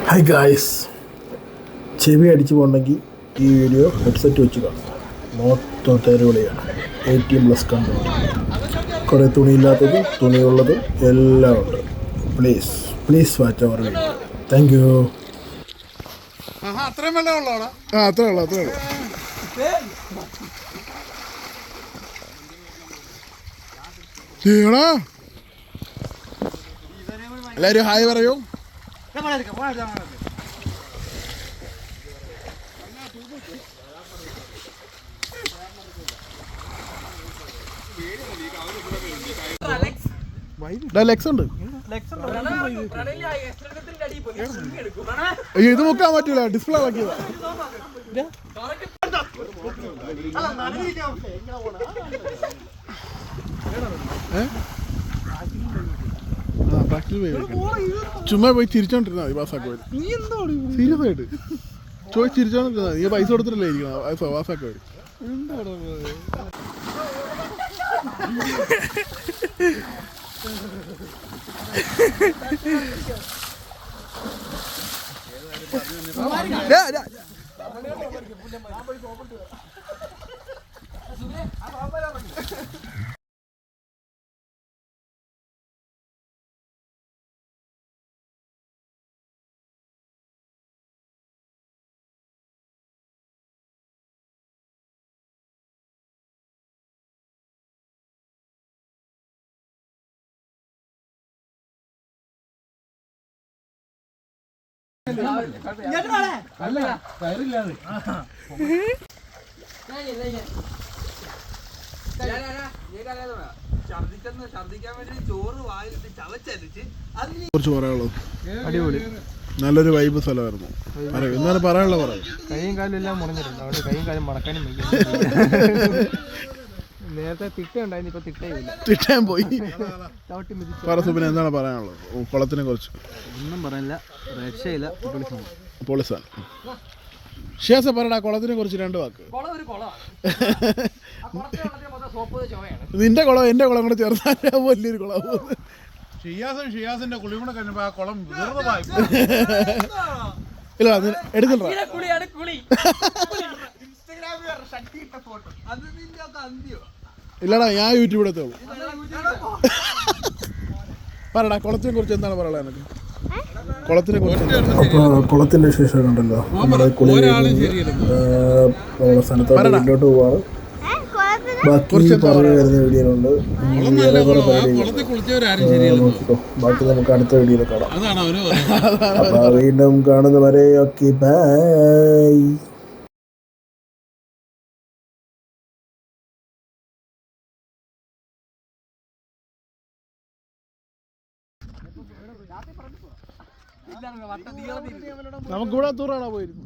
Hi guys, ചെവി അടിച്ചു പോകണമെങ്കിൽ ഈ വീഡിയോ ഹെഡ്സെറ്റ് വെച്ച് കാണും. മൊത്തം തെരുവിളിയാണ്. 18+ കണ്ടന്റ്. കുറേ തുണിയില്ലാത്തതും തുണിയുള്ളതും എല്ലാം ഉണ്ട്. Please watch our video. Thank you. അത്രേ ഉള്ളൂ. എല്ലാവരും ഹായ് പറയൂ. ലെക്സ് ഉണ്ട്. ഇത് മുക്കാൻ പറ്റൂല, ഡിസ്പ്ലേ ആക്കിയതാ. ചുമ്മാ പോയി ചിരിച്ചോണ്ടിരുന്നാ മതി. പാസ്സാക്കി വരും. സീരിയസ് ആയിട്ട് ചിരിച്ചോണ്ടിരുന്നാ നീ പൈസ കൊടുത്തിട്ടല്ലേ ഇരിക്കണം. പാസ്സാക്കി വരും. കുറച്ച് പറയാനുള്ളത്. അടിപൊളി, നല്ലൊരു വൈബ് സ്ഥലമായിരുന്നു. എന്നാലും പറയാനുള്ള പറയാം. കൈയും കാലും എല്ലാം മുടങ്ങിയിട്ടുണ്ട്. അവിടെ കൈയും കാലും മടക്കാനും നേരത്തെ തിട്ടുണ്ടായിരുന്നു, ഇപ്പൊ തിട്ടാൻ പോയി. ചവിട്ടി മിതിച്ചു. പറസുബിന് എന്താണ് പറയാനുള്ളത് കുളത്തിനെ കുറിച്ച്? ഒന്നും പറയാനില്ല, രക്ഷയില്ല. പോളിസാണ്. ഷിയാസ പറയടാ കുളത്തിനെ കുറിച്ച് 2 വാക്ക്. നിന്റെ കുളം എന്റെ കുളം കൂടെ ചേർത്താൽ വലിയൊരു കുളം. ഷിയാസിന്റെ കുളി കൂടെ കഴിഞ്ഞപ്പോ ആ കുളം ഇല്ല എടുക്കണ്ട. ഇല്ലടാ, ഞാൻ യൂട്യൂബിൽ എത്തുള്ളൂ. പറടാ കുളത്തിനെ കുറിച്ച് എന്താണ് പറയാനുള്ളത് എനിക്ക്? കുളത്തിനെ കുറിച്ച് അപ്പോൾ കുളത്തിൻ്റെ വിശേഷം ഉണ്ടല്ലോ. നമ്മുടെ കുളി നമ്മുടെ സ്ഥലത്തോട്ട് വീട്ടിലോട്ട് പോവാണ്. ബാക്കി പറഞ്ഞു വരുന്ന വീഡിയോയിലുണ്ട്. വേറെ കുറെ പരിപാടികൾ നോക്കിക്കോ. ബാക്കി നമുക്ക് അടുത്ത വീഡിയോയിൽ കാണാം. അപ്പോൾ വീണ്ടും കാണുന്നവരെ ഓക്കെ, ബൈ. നമുക്കിവിടെ ദൂരാണോ പോയിരുന്നു?